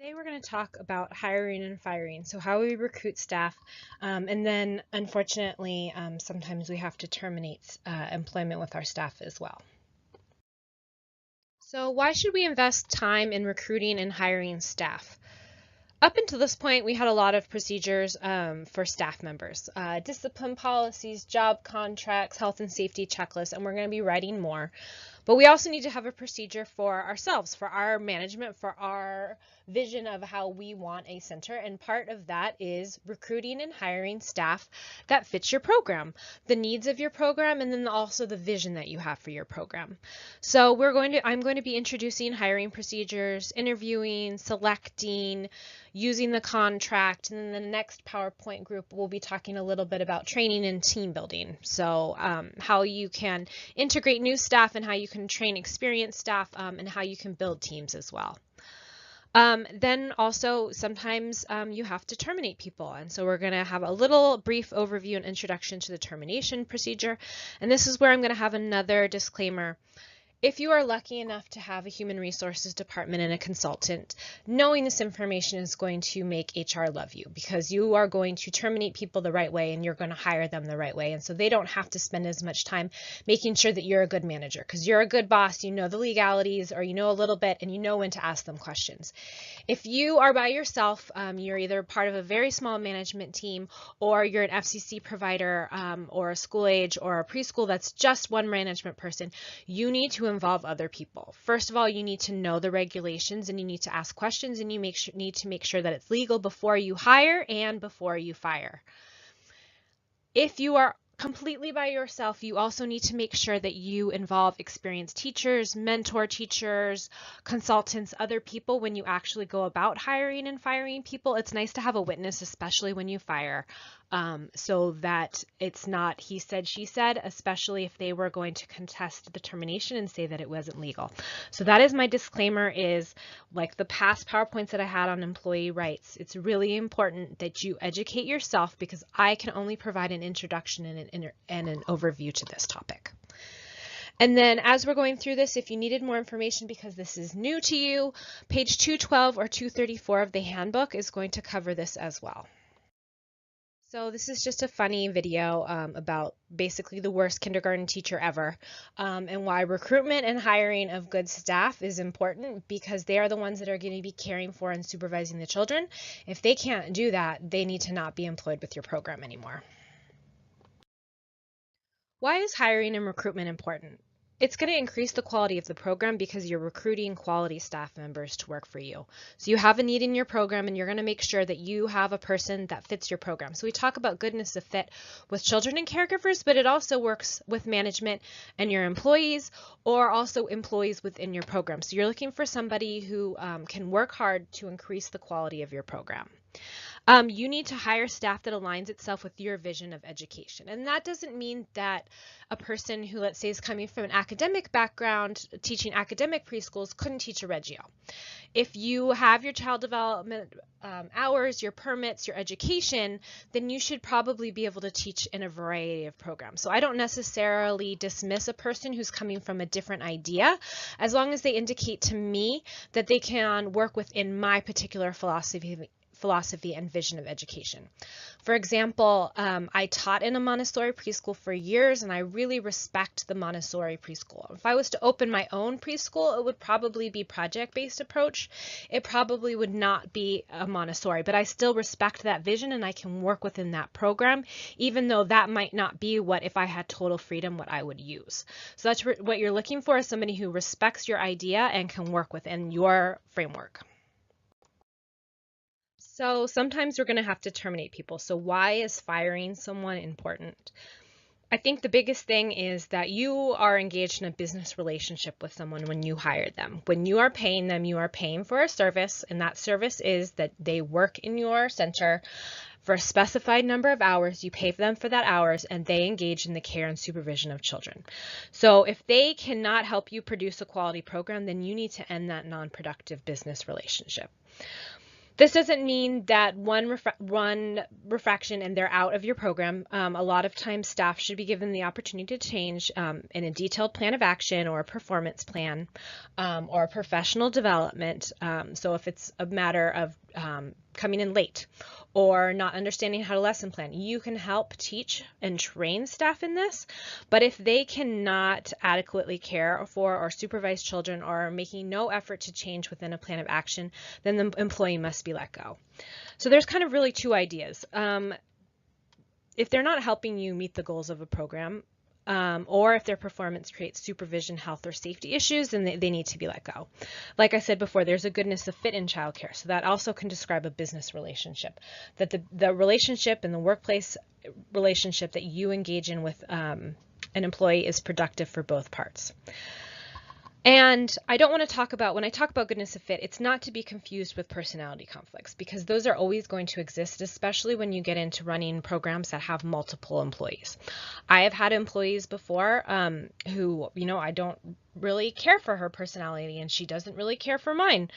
Today we're going to talk about hiring and firing, so how we recruit staff, and then unfortunately sometimes we have to terminate employment with our staff as well. So why should we invest time in recruiting and hiring staff? Up until this point, we had a lot of procedures for staff members, discipline policies, job contracts, health and safety checklists, and we're going to be writing more. But we also need to have a procedure for ourselves, for our management, for our vision of how we want a center. And part of that is recruiting and hiring staff that fits your program, the needs of your program, and then also the vision that you have for your program. So I'm going to be introducing hiring procedures, interviewing, selecting, using the contract, and then the next PowerPoint group will be talking a little bit about training and team building. So how you can integrate new staff and how you can train experienced staff and how you can build teams as well. Then also sometimes you have to terminate people, and so we're going to have a little brief overview and introduction to the termination procedure, and this is where I'm going to have another disclaimer. If you are lucky enough to have a human resources department and a consultant, knowing this information is going to make HR love you because you are going to terminate people the right way and you're going to hire them the right way. And so they don't have to spend as much time making sure that you're a good manager because you're a good boss, you know the legalities or you know a little bit and you know when to ask them questions. If you are by yourself, you're either part of a very small management team or you're an FCC provider or a school age or a preschool that's just one management person, you need to involve other people. First of all, you need to know the regulations and you need to ask questions and you need to make sure that it's legal before you hire and before you fire. If you are completely by yourself, you also need to make sure that you involve experienced teachers, mentor teachers, consultants, other people when you actually go about hiring and firing people. It's nice to have a witness, especially when you fire, so that it's not he said, she said, especially if they were going to contest the termination and say that it wasn't legal. So that is my disclaimer, is like the past PowerPoints that I had on employee rights. It's really important that you educate yourself because I can only provide an introduction and an overview to this topic. And then as we're going through this, if you needed more information because this is new to you, page 212 or 234 of the handbook is going to cover this as well. So this is just a funny video about basically the worst kindergarten teacher ever and why recruitment and hiring of good staff is important because they are the ones that are going to be caring for and supervising the children. If they can't do that, they need to not be employed with your program anymore. Why is hiring and recruitment important? It's going to increase the quality of the program because you're recruiting quality staff members to work for you. So you have a need in your program and you're going to make sure that you have a person that fits your program. So we talk about goodness of fit with children and caregivers, but it also works with management and your employees or also employees within your program. So you're looking for somebody who can work hard to increase the quality of your program. You need to hire staff that aligns itself with your vision of education. And that doesn't mean that a person who, let's say, is coming from an academic background, teaching academic preschools, couldn't teach a Reggio. If you have your child development hours, your permits, your education, then you should probably be able to teach in a variety of programs. So I don't necessarily dismiss a person who's coming from a different idea, as long as they indicate to me that they can work within my particular philosophy and vision of education. For example, I taught in a Montessori preschool for years and I really respect the Montessori preschool. If I was to open my own preschool, it would probably be project-based approach. It probably would not be a Montessori, but I still respect that vision and I can work within that program, even though that might not be what, if I had total freedom, what I would use. So that's what you're looking for, is somebody who respects your idea and can work within your framework. So sometimes we're going to have to terminate people. So why is firing someone important? I think the biggest thing is that you are engaged in a business relationship with someone when you hire them. When you are paying them, you are paying for a service, and that service is that they work in your center for a specified number of hours. You pay them for that hours, and they engage in the care and supervision of children. So if they cannot help you produce a quality program, then you need to end that non-productive business relationship. This doesn't mean that one refraction and they're out of your program. A lot of times staff should be given the opportunity to change in a detailed plan of action or a performance plan or a professional development. So if it's a matter of coming in late or not understanding how to lesson plan, you can help teach and train staff in this. But if they cannot adequately care for or supervise children or are making no effort to change within a plan of action, then the employee must be let go. So there's kind of really two ideas. If they're not helping you meet the goals of a program, or if their performance creates supervision, health, or safety issues, then they need to be let go. Like I said before, there's a goodness of fit in childcare, so that also can describe a business relationship, that the relationship and the workplace relationship that you engage in with an employee is productive for both parts. And I don't want to talk about, when I talk about goodness of fit, it's not to be confused with personality conflicts, because those are always going to exist, especially when you get into running programs that have multiple employees. I have had employees before who, I don't really care for her personality and she doesn't really care for mine.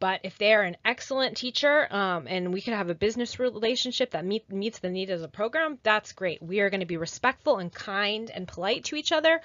But if they're an excellent teacher and we can have a business relationship that meets the need of the program, that's great. We are going to be respectful and kind and polite to each other.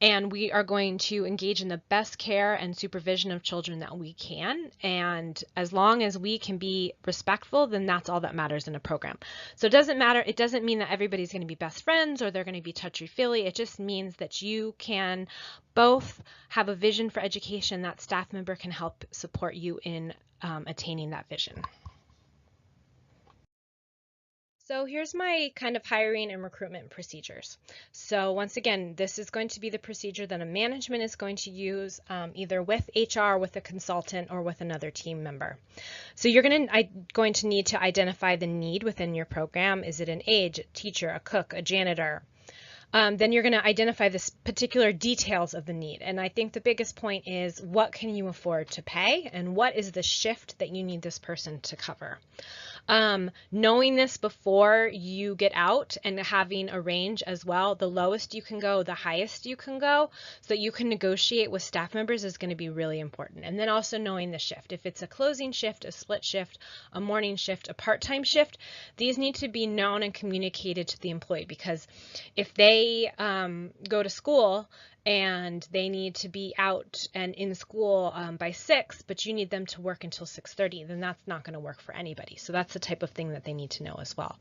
And we are going to engage in the best care and supervision of children that we can. And as long as we can be respectful, then that's all that matters in a program. So it doesn't matter. It doesn't mean that everybody's going to be best friends or they're going to be touchy-feely. It just means that you can both have a vision for education. That staff member can help support you in attaining that vision. So here's my kind of hiring and recruitment procedures. So once again, this is going to be the procedure that a management is going to use either with HR, with a consultant, or with another team member. So you're going to need to identify the need within your program. Is it an aide, a teacher, a cook, a janitor? Then you're going to identify the particular details of the need. And I think the biggest point is, what can you afford to pay and what is the shift that you need this person to cover? Knowing this before you get out and having a range as well, the lowest you can go, the highest you can go, so that you can negotiate with staff members is going to be really important. And then also knowing the shift. If it's a closing shift, a split shift, a morning shift, a part-time shift, these need to be known and communicated to the employee, because if they go to school and they need to be out and in school by 6, but you need them to work until 6:30, then that's not going to work for anybody. So that's the type of thing that they need to know as well.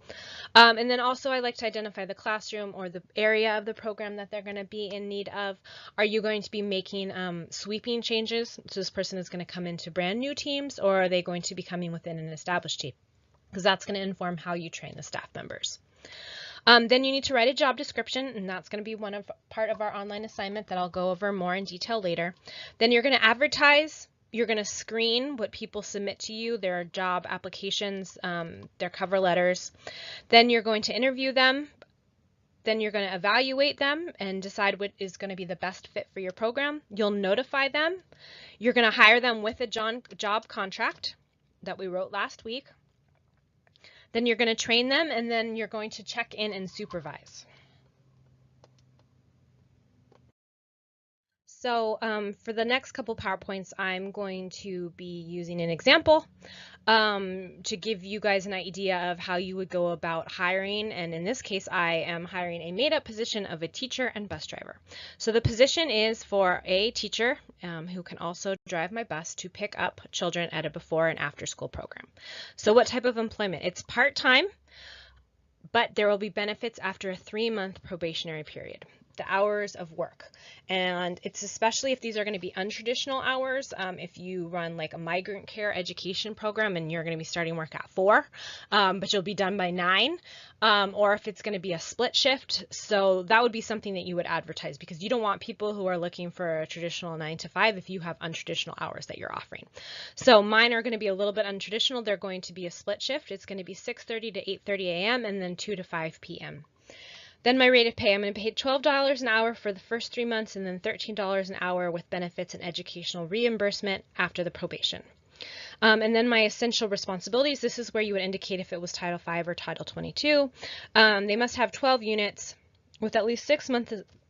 And then also I like to identify the classroom or the area of the program that they're going to be in need of. Are you going to be making sweeping changes? So this person is going to come into brand new teams, or are they going to be coming within an established team? Because that's going to inform how you train the staff members. Then you need to write a job description, and that's going to be part of our online assignment that I'll go over more in detail later. Then you're going to advertise. You're going to screen what people submit to you, their job applications, their cover letters. Then you're going to interview them. Then you're going to evaluate them and decide what is going to be the best fit for your program. You'll notify them. You're going to hire them with a job contract that we wrote last week. Then you're going to train them, and then you're going to check in and supervise. So for the next couple PowerPoints, I'm going to be using an example to give you guys an idea of how you would go about hiring. And in this case, I am hiring a made-up position of a teacher and bus driver. So the position is for a teacher who can also drive my bus to pick up children at a before and after school program. So what type of employment? It's part-time, but there will be benefits after a 3-month probationary period. The hours of work, and it's especially if these are going to be untraditional hours. If you run like a migrant care education program and you're going to be starting work at 4, but you'll be done by 9, or if it's going to be a split shift. So that would be something that you would advertise, because you don't want people who are looking for a traditional 9 to 5 if you have untraditional hours that you're offering. So mine are going to be a little bit untraditional. They're going to be a split shift. It's going to be 6:30 to 8:30 a.m. and then 2 to 5 p.m. Then my rate of pay, I'm going to pay $12 an hour for the first 3 months, and then $13 an hour with benefits and educational reimbursement after the probation. And then my essential responsibilities, this is where you would indicate if it was Title V or Title 22. They must have 12 units with at least 6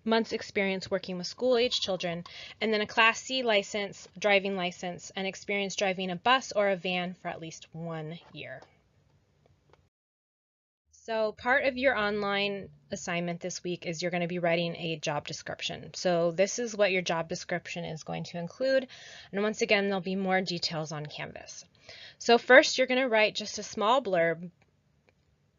months experience working with school-age children, and then a Class C license, driving license, and experience driving a bus or a van for at least 1 year. So part of your online assignment this week is you're going to be writing a job description. So this is what your job description is going to include. And once again, there'll be more details on Canvas. So first, you're going to write just a small blurb,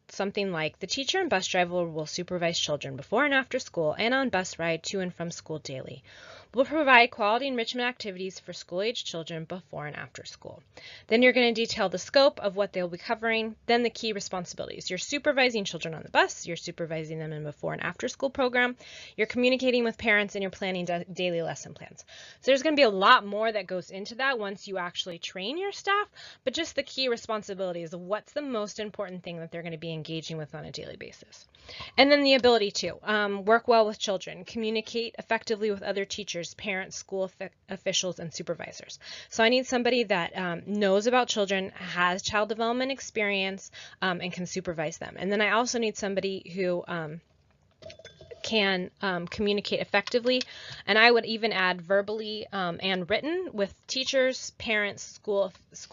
something like, the teacher and bus driver will supervise children before and after school and on bus ride to and from school daily. Will provide quality enrichment activities for school-age children before and after school. Then you're going to detail the scope of what they'll be covering, then the key responsibilities. You're supervising children on the bus, you're supervising them in before and after school program, you're communicating with parents, and you're planning daily lesson plans. So there's going to be a lot more that goes into that once you actually train your staff, but just the key responsibilities of what's the most important thing that they're going to be engaging with on a daily basis. And then the ability to work well with children, communicate effectively with other teachers, parents, school officials, and supervisors. So I need somebody that knows about children, has child development experience, and can supervise them. And then I also need somebody who can communicate effectively, and I would even add verbally and written with teachers, parents, school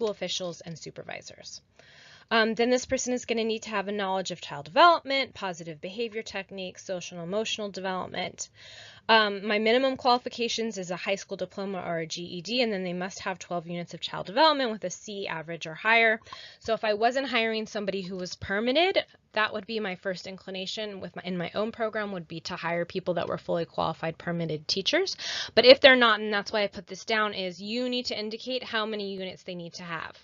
officials, and supervisors. Then this person is going to need to have a knowledge of child development, positive behavior techniques, social and emotional development. My minimum qualifications is a high school diploma or a GED, and then they must have 12 units of child development with a C average or higher. So if I wasn't hiring somebody who was permitted, that would be my first inclination in my own program, would be to hire people that were fully qualified permitted teachers. But if they're not, and that's why I put this down, is you need to indicate how many units they need to have.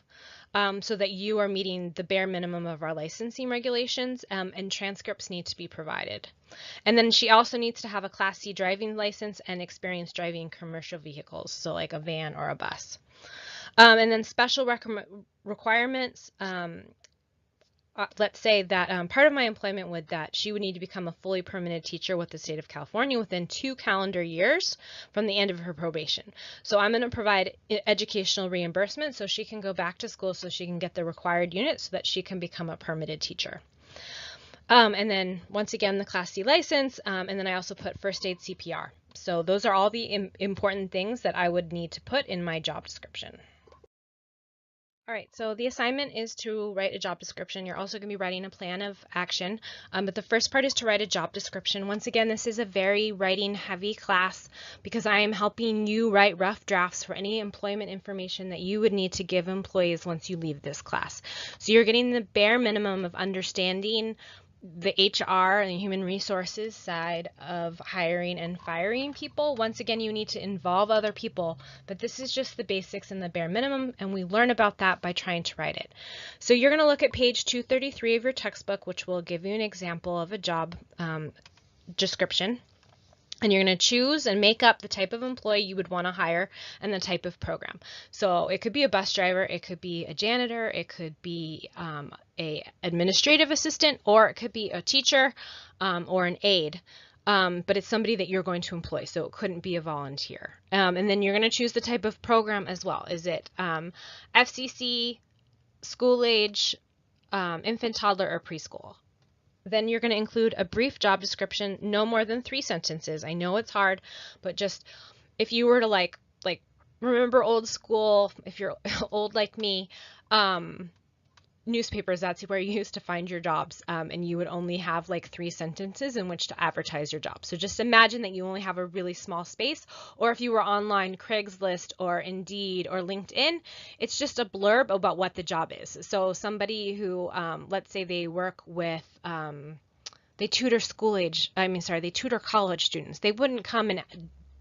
So that you are meeting the bare minimum of our licensing regulations, and transcripts need to be provided. And then she also needs to have a Class C driving license and experience driving commercial vehicles, so like a van or a bus. And then special requirements. Let's say that part of my employment would that she would need to become a fully permanent teacher with the state of California within 2 calendar years from the end of her probation. So I'm going to provide educational reimbursement so she can go back to school, so she can get the required units so that she can become a permitted teacher. And then once again, the Class C license, and then I also put first aid CPR. So those are all the important things that I would need to put in my job description. All right, so the assignment is to write a job description. You're also going to be writing a plan of action, but the first part is to write a job description. Once again, this is a very writing heavy class because I am helping you write rough drafts for any employment information that you would need to give employees once you leave this class. So you're getting the bare minimum of understanding the HR and the human resources side of hiring and firing people. Once again, you need to involve other people, but this is just the basics and the bare minimum, and we learn about that by trying to write it. So you're going to look at page 233 of your textbook, which will give you an example of a job description. And you're going to choose and make up the type of employee you would want to hire and the type of program. So it could be a bus driver, it could be a janitor, it could be a administrative assistant, or it could be a teacher or an aide. But it's somebody that you're going to employ, so it couldn't be a volunteer. And then you're going to choose the type of program as well. Is it FCC, school age, infant, toddler, or preschool? Then you're going to include a brief job description, no more than 3 sentences. I know it's hard, but just if you were to like remember old school, if you're old like me, newspapers, that's where you used to find your jobs, and you would only have like 3 sentences in which to advertise your job. So just imagine that you only have a really small space, or if you were online, Craigslist or Indeed or LinkedIn, it's just a blurb about what the job is. So somebody who, let's say they work with, they tutor they tutor college students. They wouldn't come and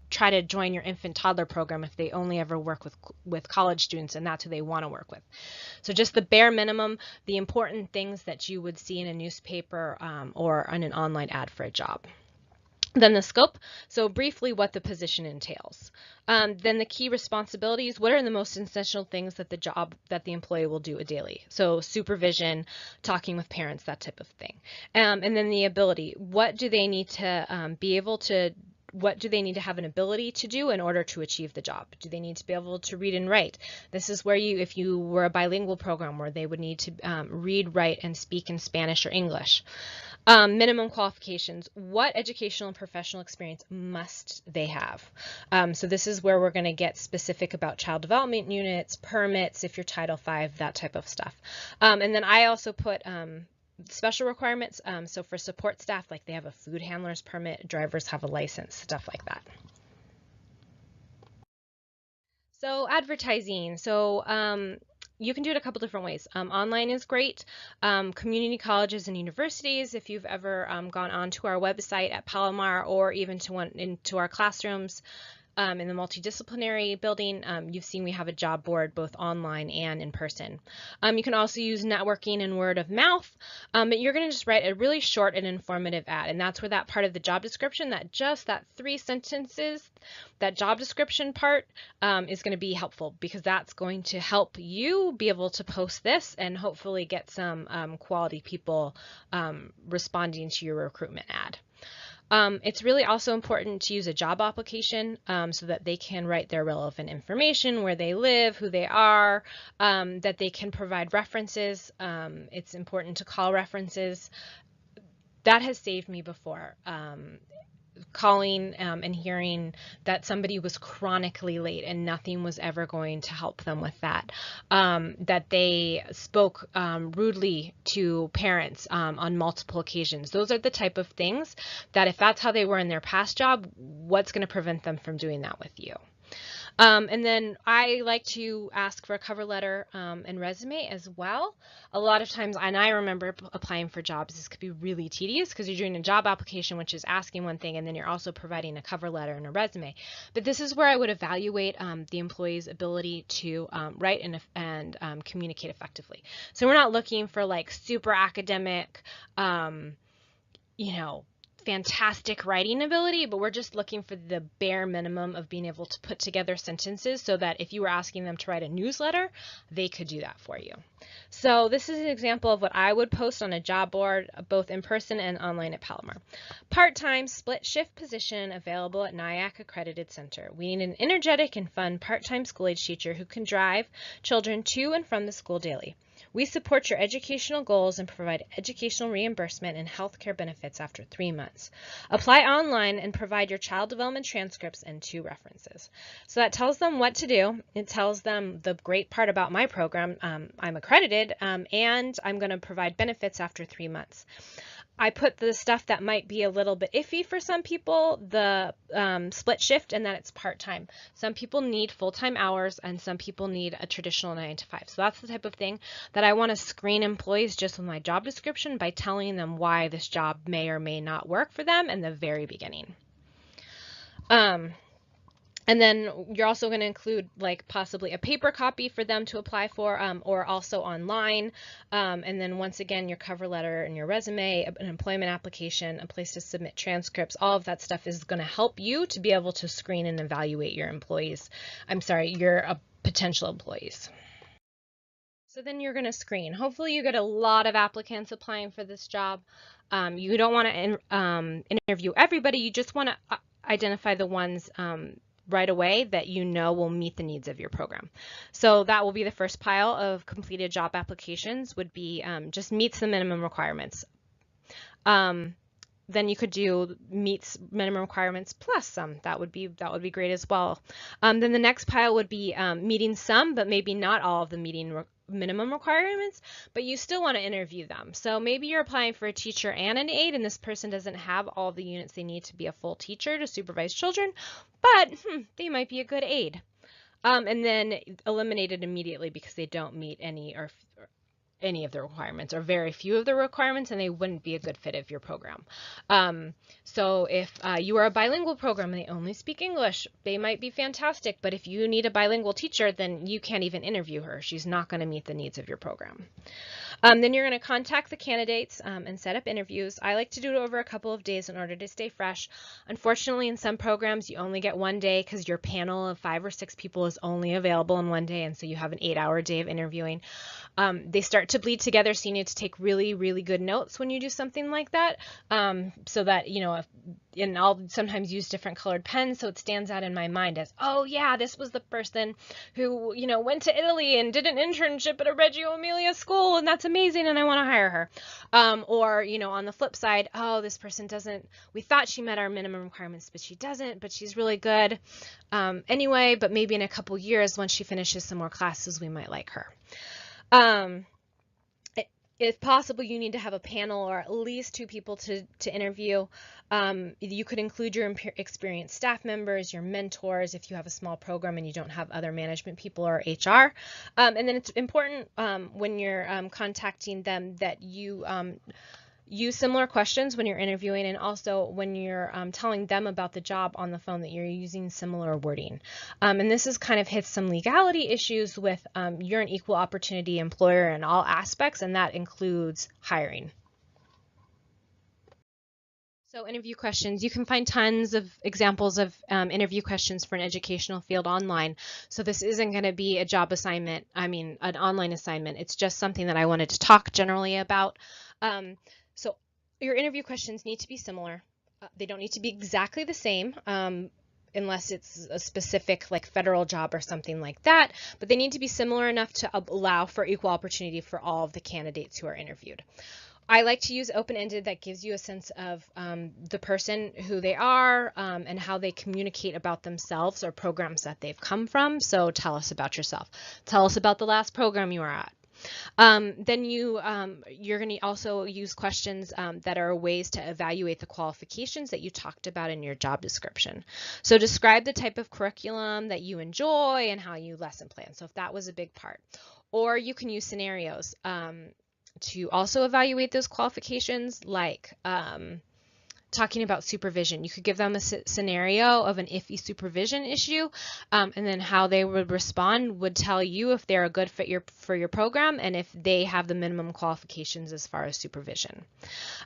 try to join your infant toddler program if they only ever work with college students and that's who they want to work with. So just the bare minimum, the important things that you would see in a newspaper or on an online ad for a job. Then the scope, so briefly what the position entails. Then the key responsibilities, what are the most essential things that the employee will do daily? So supervision, talking with parents, that type of thing. And then the ability, what do they need to be able to what do they need to have an ability to do in order to achieve the job? Do they need to be able to read and write? This is where if you were a bilingual program, where they would need to read, write, and speak in Spanish or English. Minimum qualifications. What educational and professional experience must they have? So this is where we're going to get specific about child development units, permits, if you're Title V, that type of stuff. And then I also put special requirements. So for support staff, like they have a food handler's permit, drivers have a license, stuff like that. So advertising. So you can do it a couple different ways. Online is great. Community colleges and universities, if you've ever gone onto our website at Palomar or even into our classrooms, in the multidisciplinary building, you've seen we have a job board both online and in person. You can also use networking and word of mouth, but you're going to just write a really short and informative ad, and that's where that part of the job description, that 3 sentences, that job description part is going to be helpful, because that's going to help you be able to post this and hopefully get some quality people responding to your recruitment ad. It's really also important to use a job application so that they can write their relevant information, where they live, who they are, that they can provide references. It's important to call references. That has saved me before. Calling and hearing that somebody was chronically late and nothing was ever going to help them with that, that they spoke rudely to parents on multiple occasions. Those are the type of things that, if that's how they were in their past job, what's going to prevent them from doing that with you? And then I like to ask for a cover letter and resume as well. A lot of times, and I remember applying for jobs, this could be really tedious because you're doing a job application, which is asking one thing, and then you're also providing a cover letter and a resume. But this is where I would evaluate the employee's ability to write and communicate effectively. So we're not looking for like super academic, fantastic writing ability, but we're just looking for the bare minimum of being able to put together sentences so that if you were asking them to write a newsletter, they could do that for you. So this is an example of what I would post on a job board, both in person and online at Palomar. Part-time split shift position available at NIAC Accredited Center. We need an energetic and fun part-time school-age teacher who can drive children to and from the school daily. We support your educational goals and provide educational reimbursement and health care benefits after 3 months. Apply online and provide your child development transcripts and 2 references. So that tells them what to do. It tells them the great part about my program. I'm accredited and I'm going to provide benefits after 3 months. I put the stuff that might be a little bit iffy for some people, the split shift, and that it's part-time. Some people need full-time hours and some people need a traditional 9 to 5. So that's the type of thing that I want to screen employees just with my job description by telling them why this job may or may not work for them in the very beginning. And then you're also going to include like possibly a paper copy for them to apply for, or also online. And then once again, your cover letter and your resume, an employment application, a place to submit transcripts, all of that stuff is going to help you to be able to screen and evaluate your your potential employees. So then you're going to screen. Hopefully you get a lot of applicants applying for this job. You don't want to interview everybody. You just want to identify the ones right away that you know will meet the needs of your program. So that will be the first pile of completed job applications, would be just meets the minimum requirements. Then you could do meets minimum requirements plus some. That would be great as well. Then the next pile would be meeting some, but maybe not all of the minimum requirements, but you still want to interview them. So maybe you're applying for a teacher and an aide, and this person doesn't have all the units they need to be a full teacher to supervise children, but they might be a good aide. And then eliminated immediately because they don't meet any of the requirements or very few of the requirements, and they wouldn't be a good fit of your program. So if you are a bilingual program and they only speak English, they might be fantastic, but if you need a bilingual teacher, then you can't even interview her. She's not going to meet the needs of your program. Then you're going to contact the candidates and set up interviews. I like to do it over a couple of days in order to stay fresh. Unfortunately, in some programs, you only get 1 day because your panel of 5 or 6 people is only available in 1 day, and so you have an 8-hour day of interviewing. They start to bleed together, so you need to take really, really good notes when you do something like that, so that, and I'll sometimes use different colored pens so it stands out in my mind as, oh yeah, this was the person who, went to Italy and did an internship at a Reggio Emilia school, and that's amazing, and I want to hire her. Or, on the flip side, oh, this person we thought she met our minimum requirements, but she doesn't, but she's really good anyway, but maybe in a couple years, once she finishes some more classes, we might like her. If possible, you need to have a panel or at least 2 people to interview. You could include your experienced staff members, your mentors, if you have a small program and you don't have other management people or HR. And then it's important when you're contacting them that you use similar questions when you're interviewing, and also when you're telling them about the job on the phone, that you're using similar wording. And this is kind of hits some legality issues with you're an equal opportunity employer in all aspects, and that includes hiring. So interview questions, you can find tons of examples of interview questions for an educational field online. So this isn't going to be a job assignment, an online assignment. It's just something that I wanted to talk generally about. So your interview questions need to be similar. They don't need to be exactly the same unless it's a specific like federal job or something like that, but they need to be similar enough to allow for equal opportunity for all of the candidates who are interviewed. I like to use open-ended. That gives you a sense of the person, who they are, and how they communicate about themselves or programs that they've come from. So tell us about yourself. Tell us about the last program you were at. Then you're going to also use questions that are ways to evaluate the qualifications that you talked about in your job description. So describe the type of curriculum that you enjoy and how you lesson plan. So if that was a big part. Or you can use scenarios to also evaluate those qualifications, like talking about supervision. You could give them a scenario of an iffy supervision issue, and then how they would respond would tell you if they're a good fit for your program and if they have the minimum qualifications as far as supervision.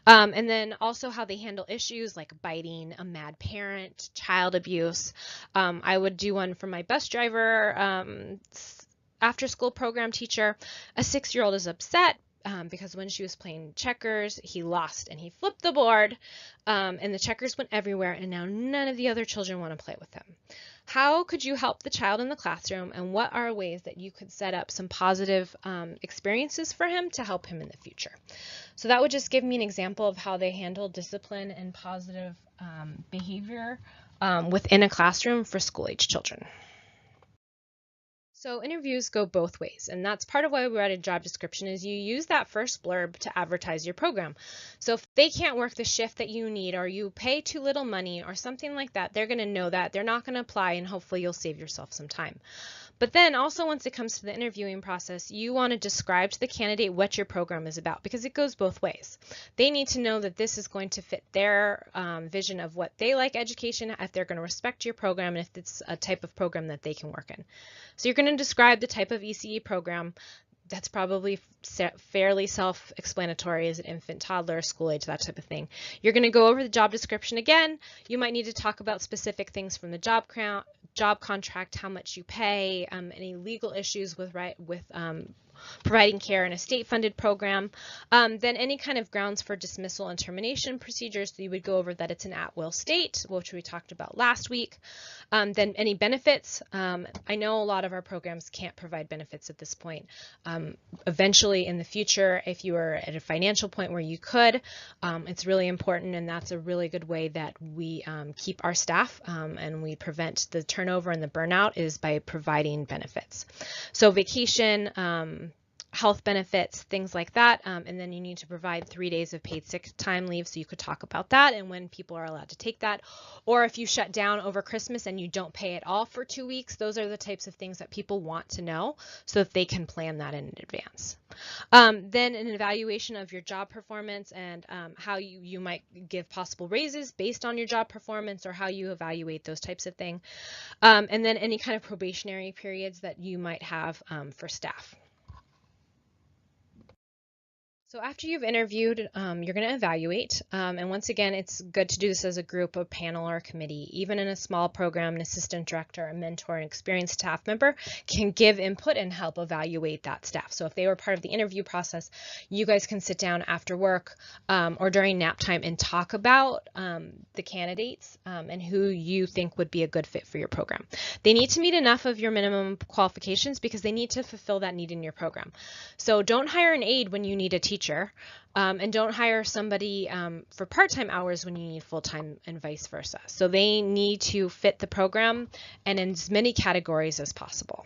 And then also how they handle issues like biting, a mad parent, child abuse. I would do one for my bus driver, after school program teacher. A 6-year-old is upset because when she was playing checkers, he lost and he flipped the board, and the checkers went everywhere, and now none of the other children want to play with him. How could you help the child in the classroom, and what are ways that you could set up some positive experiences for him to help him in the future? So that would just give me an example of how they handle discipline and positive behavior within a classroom for school-age children. So interviews go both ways, and that's part of why we write a job description, is you use that first blurb to advertise your program. So if they can't work the shift that you need, or you pay too little money or something like that, they're going to know that. They're not going to apply, and hopefully you'll save yourself some time. But then also, once it comes to the interviewing process, you want to describe to the candidate what your program is about, because it goes both ways. They need to know that this is going to fit their vision of what they like education, if they're going to respect your program, and if it's a type of program that they can work in. So you're going to describe the type of ECE program. That's probably fairly self-explanatory as an infant, toddler, school age, that type of thing. You're going to go over the job description again. You might need to talk about specific things from the job contract, how much you pay, any legal issues with providing care in a state-funded program, then any kind of grounds for dismissal and termination procedures. So you would go over that it's an at-will state, which we talked about last week. Then any benefits. I know a lot of our programs can't provide benefits at this point. Eventually in the future, if you are at a financial point where you could, it's really important, and that's a really good way that we keep our staff and we prevent the turnover and the burnout, is by providing benefits. So vacation, health benefits, things like that, and then you need to provide 3 days of paid sick time leave, so you could talk about that and when people are allowed to take that. Or if you shut down over Christmas and you don't pay at all for 2 weeks, those are the types of things that people want to know so that they can plan that in advance. Then an evaluation of your job performance and how you might give possible raises based on your job performance, or how you evaluate those types of things. And then any kind of probationary periods that you might have for staff. So after you've interviewed, you're going to evaluate. And once again, it's good to do this as a group, a panel, or a committee. Even in a small program, an assistant director, a mentor, an experienced staff member can give input and help evaluate that staff. So if they were part of the interview process, you guys can sit down after work or during nap time and talk about the candidates and who you think would be a good fit for your program. They need to meet enough of your minimum qualifications because they need to fulfill that need in your program. So don't hire an aide when you need a teacher, and don't hire somebody for part-time hours when you need full-time, and vice versa. So they need to fit the program and in as many categories as possible.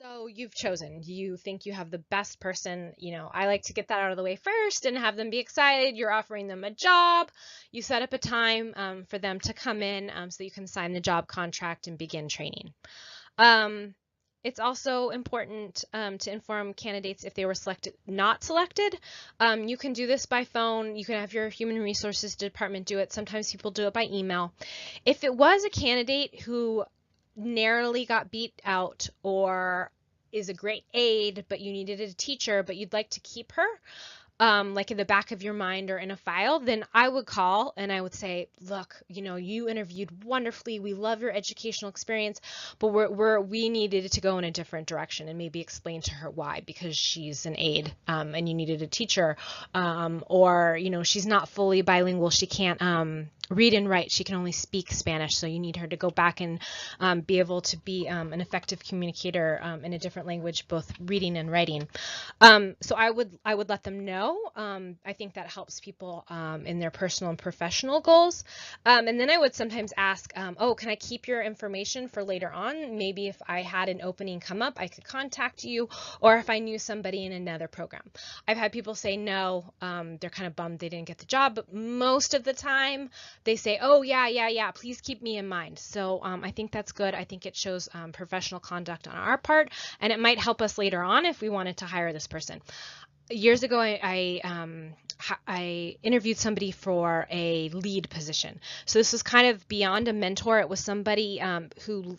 So you've chosen, you think you have the best person. I like to get that out of the way first and have them be excited. You're offering them a job. You set up a time for them to come in so you can sign the job contract and begin training. It's also important to inform candidates if they were not selected. You can do this by phone. You can have your human resources department do it. Sometimes people do it by email. If it was a candidate who narrowly got beat out or is a great aide, but you needed a teacher, but you'd like to keep her, like in the back of your mind or in a file, then I would call and I would say, look, you interviewed wonderfully. We love your educational experience, but we needed to go in a different direction, and maybe explain to her why, because she's an aide and you needed a teacher, or she's not fully bilingual. She can't read and write. She can only speak Spanish, so you need her to go back and be able to be an effective communicator in a different language, both reading and writing. So I would let them know. I think that helps people in their personal and professional goals. And then I would sometimes ask, oh, can I keep your information for later on? Maybe if I had an opening come up, I could contact you, or if I knew somebody in another program. I've had people say no, they're kind of bummed they didn't get the job, but most of the time they say, oh, yeah, please keep me in mind. So I think that's good. I think it shows professional conduct on our part, and it might help us later on if we wanted to hire this person. Years ago, I interviewed somebody for a lead position. So this was kind of beyond a mentor. It was somebody who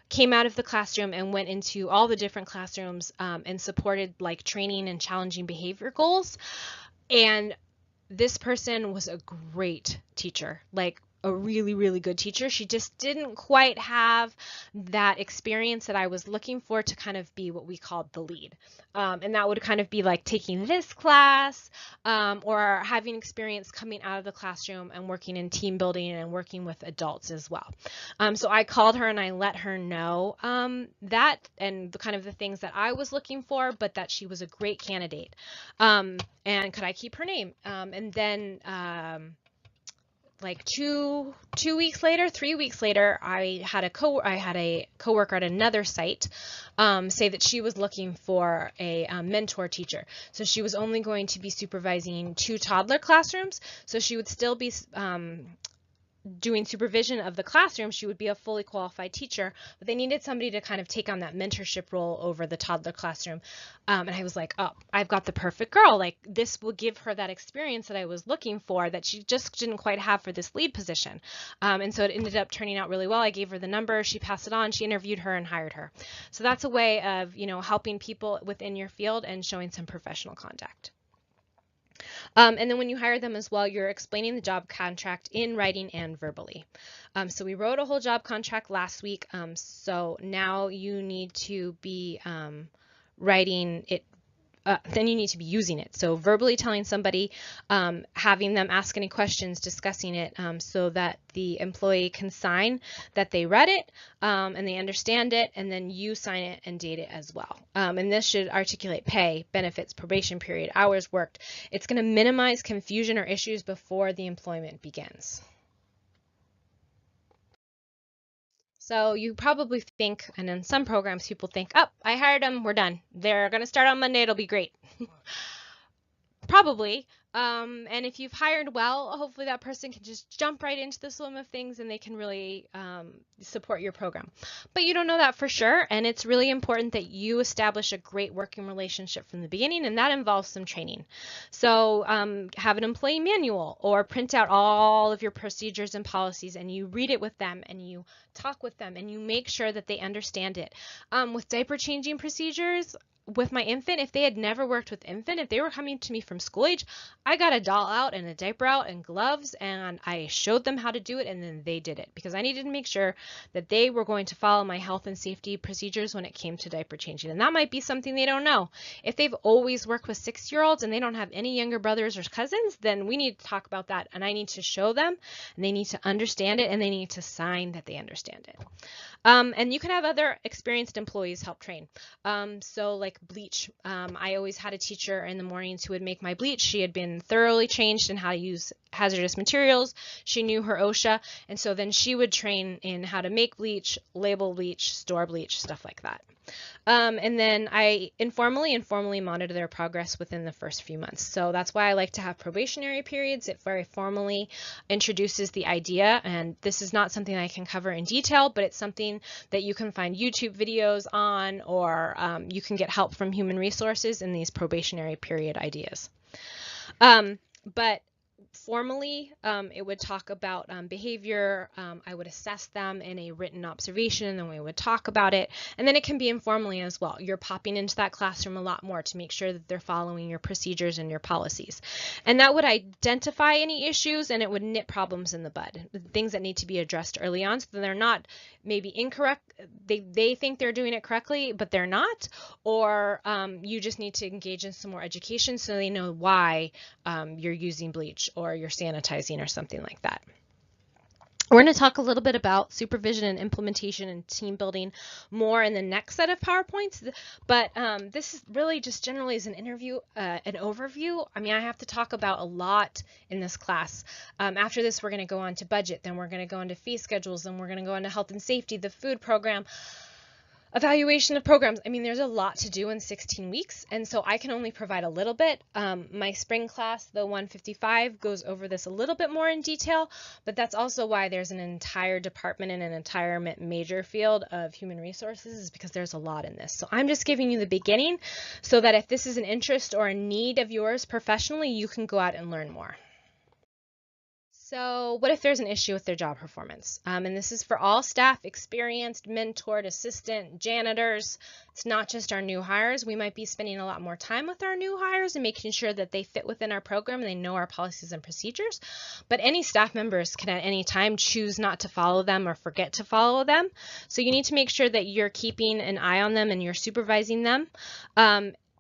came out of the classroom and went into all the different classrooms and supported like training and challenging behavior goals. And this person was a great teacher, like a really, really good teacher. She just didn't quite have that experience that I was looking for to kind of be what we called the lead. And that would kind of be like taking this class or having experience coming out of the classroom and working in team building and working with adults as well. So I called her and I let her know that and the kind of the things that I was looking for, but that she was a great candidate. And could I keep her name? And then like 3 weeks later, I had a coworker at another site say that she was looking for a mentor teacher. So she was only going to be supervising 2 toddler classrooms. So she would still be doing supervision of the classroom. She would be a fully qualified teacher, but they needed somebody to kind of take on that mentorship role over the toddler classroom. And I was like, oh, I've got the perfect girl. Like, this will give her that experience that I was looking for that she just didn't quite have for this lead position. And so it ended up turning out really well. I gave her the number, she passed it on, she interviewed her and hired her. So that's a way of, helping people within your field and showing some professional conduct. And then when you hire them as well, you're explaining the job contract in writing and verbally. So we wrote a whole job contract last week. So now you need to be writing it. Then you need to be using it. So verbally telling somebody, having them ask any questions, discussing it so that the employee can sign that they read it and they understand it, and then you sign it and date it as well. And this should articulate pay, benefits, probation period, hours worked. It's going to minimize confusion or issues before the employment begins. So you probably think, and in some programs people think, oh, I hired them, we're done. They're going to start on Monday, it'll be great. Probably. And if you've hired well, hopefully that person can just jump right into the swim of things and they can really support your program. But you don't know that for sure, and it's really important that you establish a great working relationship from the beginning, and that involves some training. So have an employee manual or print out all of your procedures and policies, and you read it with them and you talk with them and you make sure that they understand it. With diaper changing procedures, with my infant, if they had never worked with infant, if they were coming to me from school age, I got a doll out and a diaper out and gloves, and I showed them how to do it, and then they did it, because I needed to make sure that they were going to follow my health and safety procedures when it came to diaper changing. And that might be something they don't know. If they've always worked with 6-year-olds and they don't have any younger brothers or cousins, then we need to talk about that, and I need to show them, and they need to understand it, and they need to sign that they understand it. And you can have other experienced employees help train. So like bleach, I always had a teacher in the mornings who would make my bleach. She had been thoroughly trained in how to use hazardous materials. She knew her OSHA, and so then she would train in how to make bleach, label bleach, store bleach, stuff like that. And then I informally and formally monitor their progress within the first few months. So that's why I like to have probationary periods. It very formally introduces the idea, and this is not something I can cover in detail, but it's something that you can find YouTube videos on, or you can get help from human resources in these probationary period ideas. But formally, it would talk about behavior. I would assess them in a written observation, and then we would talk about it. And then it can be informally as well. You're popping into that classroom a lot more to make sure that they're following your procedures and your policies. And that would identify any issues, and it would nip problems in the bud, things that need to be addressed early on, so that they're not maybe incorrect. They think they're doing it correctly, but they're not. Or you just need to engage in some more education so they know why you're using bleach or you're sanitizing or something like that. We're going to talk a little bit about supervision and implementation and team building more in the next set of PowerPoints, but this is really just generally is an overview. I mean, I have to talk about a lot in this class. After this, we're going to go on to budget, then we're going to go into fee schedules, then we're going to go into health and safety, the food program, evaluation of programs. I mean, there's a lot to do in 16 weeks, and so I can only provide a little bit. My spring class, the 155, goes over this a little bit more in detail, but that's also why there's an entire department and an entire major field of human resources, is because there's a lot in this. So I'm just giving you the beginning so that if this is an interest or a need of yours professionally, you can go out and learn more. So what if there's an issue with their job performance? And this is for all staff, experienced, mentored, assistant, janitors. It's not just our new hires. We might be spending a lot more time with our new hires and making sure that they fit within our program and they know our policies and procedures. But any staff members can at any time choose not to follow them or forget to follow them. So you need to make sure that you're keeping an eye on them and you're supervising them.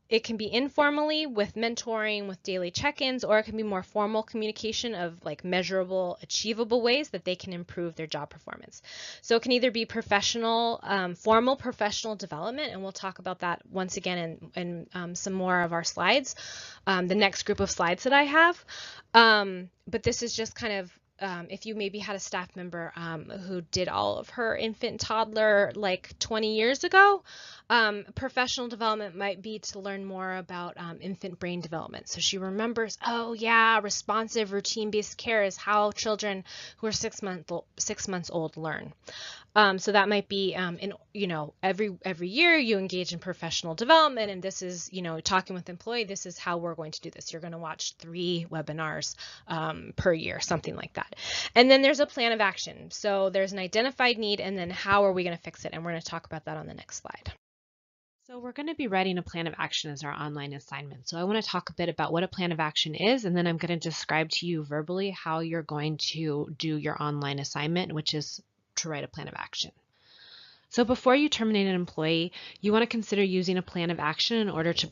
It can be informally with mentoring, with daily check-ins, or it can be more formal communication of like measurable, achievable ways that they can improve their job performance. So it can either be professional, formal professional development, and we'll talk about that once again in some more of our slides, the next group of slides that I have. But this is just kind of if you maybe had a staff member who did all of her infant toddler like 20 years ago, professional development might be to learn more about infant brain development. So she remembers, oh yeah, responsive routine-based care is how children who are 6 months old learn. So that might be every year you engage in professional development, and this is talking with employee, this is how we're going to do this. You're going to watch 3 webinars per year, something like that. And then there's a plan of action. So there's an identified need, and then how are we going to fix it? And we're going to talk about that on the next slide. So we're going to be writing a plan of action as our online assignment. So I want to talk a bit about what a plan of action is, and then I'm going to describe to you verbally how you're going to do your online assignment, which is to write a plan of action. So before you terminate an employee, you want to consider using a plan of action in order to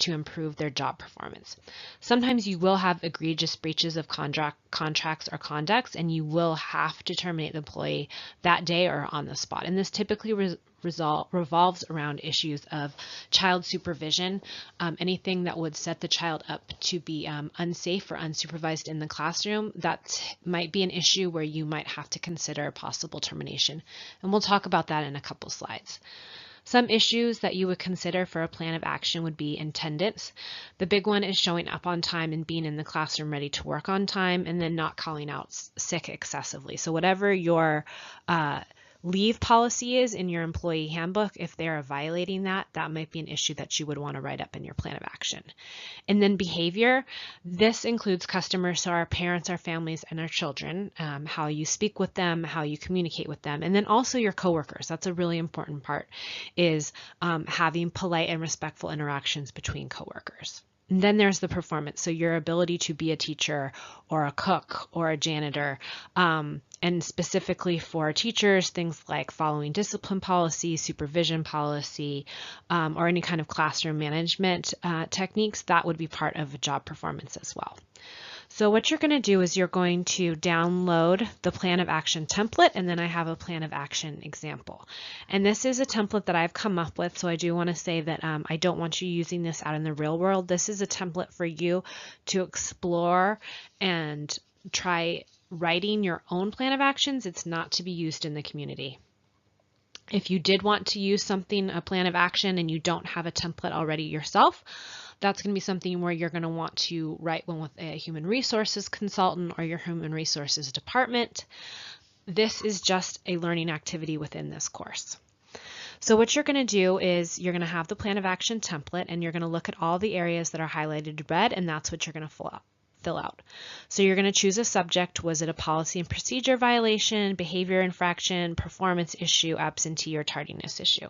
improve their job performance. Sometimes you will have egregious breaches of contracts or conducts, and you will have to terminate the employee that day or on the spot. And this typically revolves around issues of child supervision, anything that would set the child up to be unsafe or unsupervised in the classroom. That might be an issue where you might have to consider possible termination. And we'll talk about that in a couple slides. Some issues that you would consider for a plan of action would be attendance. The big one is showing up on time and being in the classroom ready to work on time, and then not calling out sick excessively. So whatever your leave policy is in your employee handbook. If they are violating that, that might be an issue that you would want to write up in your plan of action. And then behavior, this includes customers, so our parents, our families, and our children, how you speak with them, how you communicate with them, and then also your coworkers. That's a really important part, is having polite and respectful interactions between coworkers. And then there's the performance, so your ability to be a teacher or a cook or a janitor, and specifically for teachers, things like following discipline policy, supervision policy, or any kind of classroom management techniques, that would be part of job performance as well. So what you're going to do is you're going to download the plan of action template, and then I have a plan of action example. And this is a template that I've come up with, so I do want to say that I don't want you using this out in the real world. This is a template for you to explore and try writing your own plan of actions. It's not to be used in the community. If you did want to use something, a plan of action, and you don't have a template already yourself, that's going to be something where you're going to want to write one with a human resources consultant or your human resources department. This is just a learning activity within this course. So what you're going to do is you're going to have the plan of action template, and you're going to look at all the areas that are highlighted red, and that's what you're going to fill out. So you're going to choose a subject. Was it a policy and procedure violation, behavior infraction, performance issue, absentee or tardiness issue?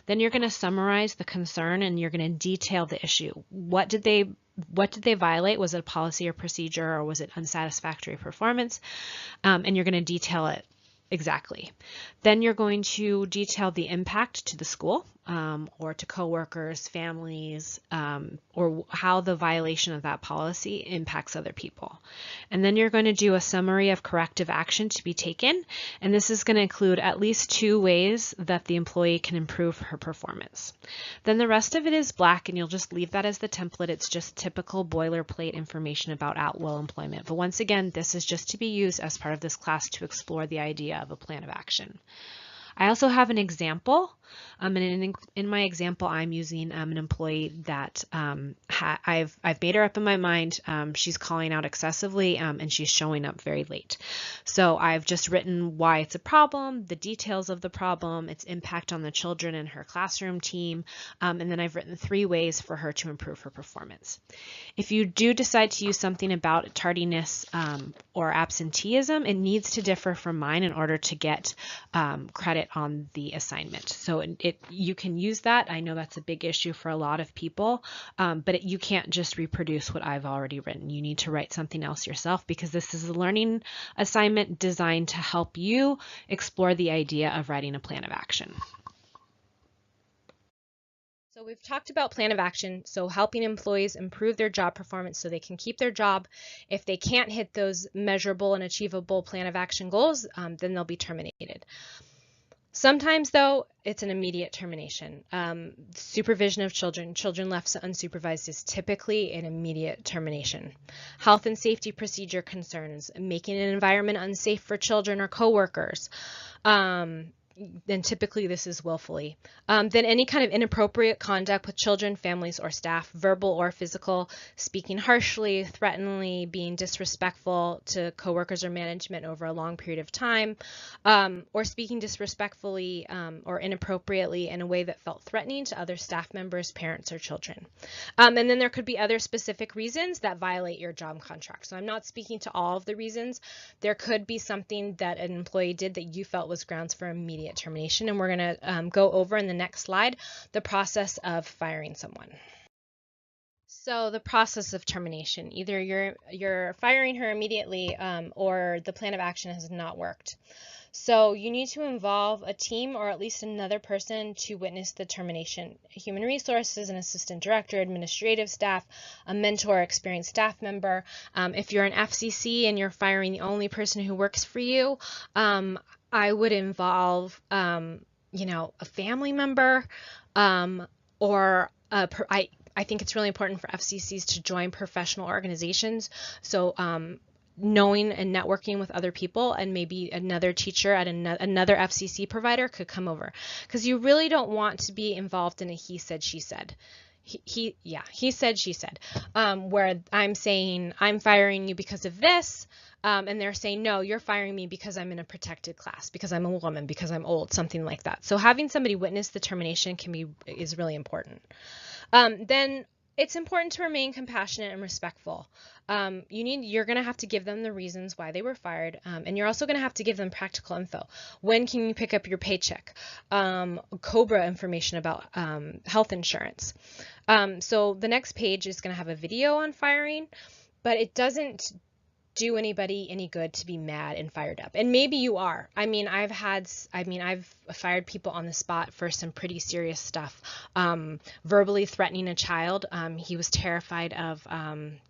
Then you're going to summarize the concern, and you're going to detail the issue. What did they violate? Was it a policy or procedure, or was it unsatisfactory performance? And you're going to detail it exactly. Then you're going to detail the impact to the school, or to coworkers, families, or how the violation of that policy impacts other people. And then you're going to do a summary of corrective action to be taken, and this is going to include at least 2 ways that the employee can improve her performance. Then the rest of it is black, and you'll just leave that as the template. It's just typical boilerplate information about at-will employment. But once again, this is just to be used as part of this class to explore the idea of a plan of action. I also have an example, and in my example, I'm using an employee that I've made her up in my mind. She's calling out excessively, and she's showing up very late. So I've just written why it's a problem, the details of the problem, its impact on the children and her classroom team, and then I've written 3 ways for her to improve her performance. If you do decide to use something about tardiness or absenteeism, it needs to differ from mine in order to get credit on the assignment. So you can use that. I know that's a big issue for a lot of people, but you can't just reproduce what I've already written. You need to write something else yourself, because this is a learning assignment designed to help you explore the idea of writing a plan of action. So we've talked about plan of action, so helping employees improve their job performance so they can keep their job. If they can't hit those measurable and achievable plan of action goals, then they'll be terminated. Sometimes, though, it's an immediate termination. Supervision of children left unsupervised is typically an immediate termination. Health and safety procedure concerns, making an environment unsafe for children or coworkers. Then typically this is willfully. Then any kind of inappropriate conduct with children, families, or staff, verbal or physical, speaking harshly, threateningly, being disrespectful to coworkers or management over a long period of time, or speaking disrespectfully or inappropriately in a way that felt threatening to other staff members, parents, or children. And then there could be other specific reasons that violate your job contract. So I'm not speaking to all of the reasons. There could be something that an employee did that you felt was grounds for immediate termination, and we're going to go over in the next slide the process of firing someone. So the process of termination, either you're firing her immediately or the plan of action has not worked. So you need to involve a team or at least another person to witness the termination. Human resources, an assistant director, administrative staff, a mentor, experienced staff member. If you're an FCC and you're firing the only person who works for you, I would involve, a family member, or I think it's really important for FCCs to join professional organizations. So knowing and networking with other people, and maybe another teacher at another FCC provider could come over, because you really don't want to be involved in a he said, she said. he said, she said, where I'm saying I'm firing you because of this. And they're saying, no, you're firing me because I'm in a protected class, because I'm a woman, because I'm old, something like that. So having somebody witness the termination is really important. Then it's important to remain compassionate and respectful. You're going to have to give them the reasons why they were fired, and you're also going to have to give them practical info. When can you pick up your paycheck? COBRA information about health insurance. So the next page is going to have a video on firing, but it doesn't do anybody any good to be mad and fired up. And maybe you are. I've fired people on the spot for some pretty serious stuff. Verbally threatening a child. He was terrified of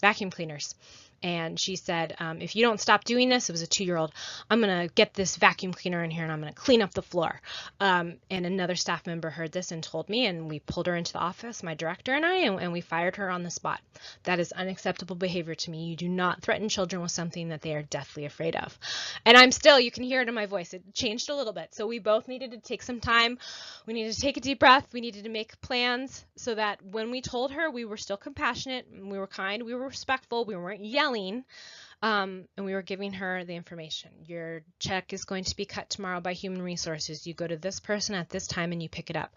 vacuum cleaners. And she said, if you don't stop doing this, it was a 2-year-old, I'm going to get this vacuum cleaner in here and I'm going to clean up the floor. And another staff member heard this and told me, and we pulled her into the office, my director and I, and we fired her on the spot. That is unacceptable behavior to me. You do not threaten children with something that they are deathly afraid of. And you can hear it in my voice. It changed a little bit. So we both needed to take some time. We needed to take a deep breath. We needed to make plans so that when we told her, we were still compassionate, we were kind, we were respectful, we weren't yelling. And we were giving her the information. Your check is going to be cut tomorrow by Human Resources. You go to this person at this time and you pick it up.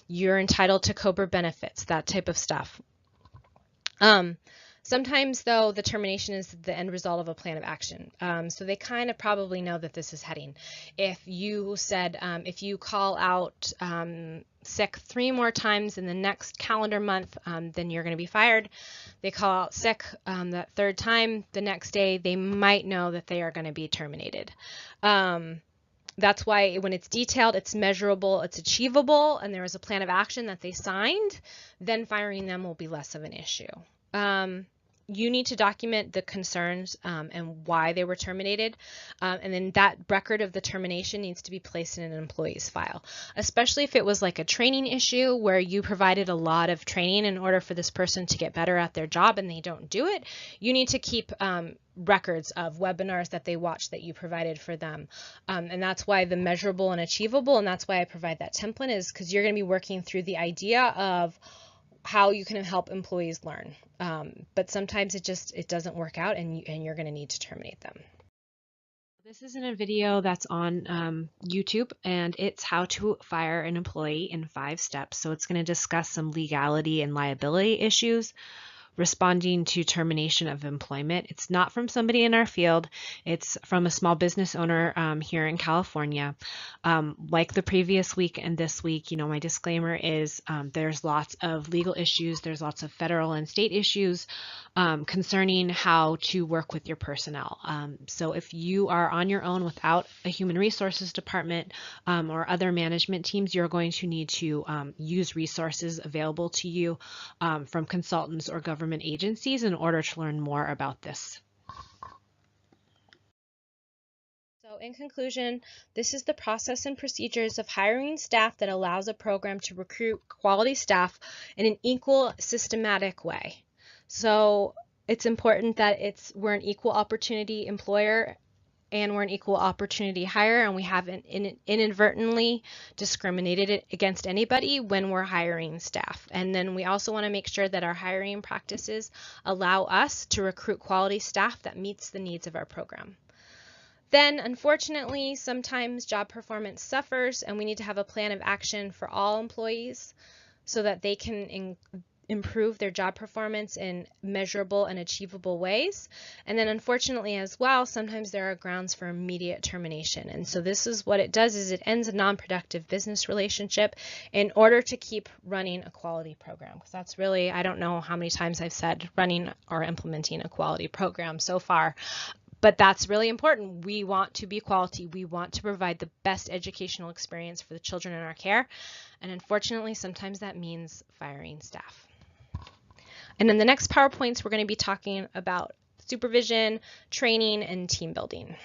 You're entitled to COBRA benefits, that type of stuff. Sometimes, though, the termination is the end result of a plan of action. So they kind of probably know that this is heading. If you said, if you call out sick 3 more times in the next calendar month, then you're going to be fired. They call out sick that 3rd time, the next day, they might know that they are going to be terminated. That's why when it's detailed, it's measurable, it's achievable, and there is a plan of action that they signed, then firing them will be less of an issue. You need to document the concerns and why they were terminated, and then that record of the termination needs to be placed in an employee's file, especially if it was like a training issue where you provided a lot of training in order for this person to get better at their job and they don't do it. You need to keep records of webinars that they watched that you provided for them, and that's why the measurable and achievable, and that's why I provide that template, is because you're going to be working through the idea of how you can help employees learn. But sometimes it doesn't work out, and you're going to need to terminate them. This isn't a video that's on YouTube, and it's how to fire an employee in 5 steps. So it's going to discuss some legality and liability issues, responding to termination of employment. It's not from somebody in our field. It's from a small business owner here in California. Like the previous week and this week, my disclaimer is there's lots of legal issues. There's lots of federal and state issues concerning how to work with your personnel. So if you are on your own without a human resources department or other management teams, you're going to need to use resources available to you from consultants or government agencies in order to learn more about this. So in conclusion, this is the process and procedures of hiring staff that allows a program to recruit quality staff in an equal, systematic way. So it's important that we're an equal opportunity employer and we're an equal opportunity hire, and we haven't inadvertently discriminated against anybody when we're hiring staff. And then we also want to make sure that our hiring practices allow us to recruit quality staff that meets the needs of our program. Then, unfortunately, sometimes job performance suffers, and we need to have a plan of action for all employees so that they can improve their job performance in measurable and achievable ways. And then unfortunately as well, sometimes there are grounds for immediate termination. And so this is what it does, is it ends a non-productive business relationship in order to keep running a quality program. Because that's really, I don't know how many times I've said running or implementing a quality program so far. But that's really important. We want to be quality. We want to provide the best educational experience for the children in our care. And unfortunately, sometimes that means firing staff. And in the next PowerPoints, we're going to be talking about supervision, training, and team building.